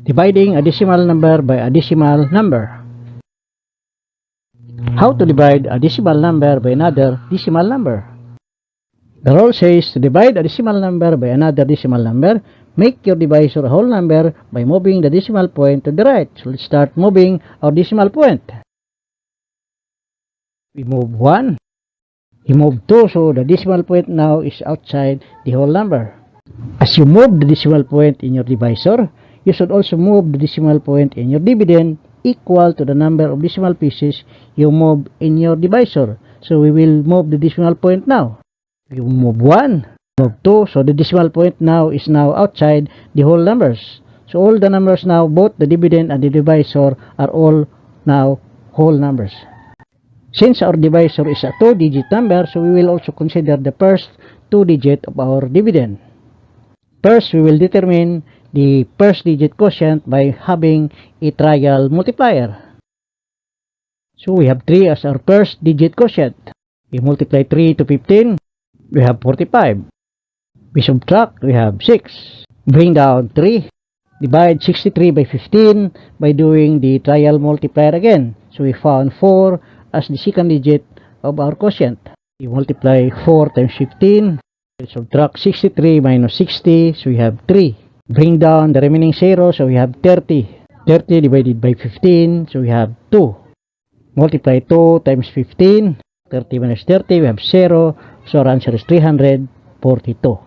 Dividing a decimal number by a decimal number. How to divide a decimal number by another decimal number? The rule says to divide a decimal number by another decimal number, make your divisor a whole number by moving the decimal point to the right. So let's start moving our decimal point. We move 1. We move 2, so the decimal point now is outside the whole number. As you move the decimal point in your divisor, you should also move the decimal point in your dividend equal to the number of decimal pieces you move in your divisor. So we will move the decimal point now. You move 1, move 2, so the decimal point now is outside the whole numbers. So all the numbers now, both the dividend and the divisor, are all now whole numbers. Since our divisor is a 2-digit number, so we will also consider the first 2-digit of our dividend. First, we will determine the first digit quotient by having a trial multiplier. So we have 3 as our first digit quotient. We multiply 3 to 15, we have 45. We subtract, we have 6. Bring down 3. Divide 63 by 15 by doing the trial multiplier again. So we found 4 as the second digit of our quotient. We multiply 4 times 15. We subtract 63 minus 60, so we have 3. Bring down the remaining 0, so we have 30. 30 divided by 15, so we have 2. Multiply 2 times 15. 30 minus 30, we have 0. So our answer is 342.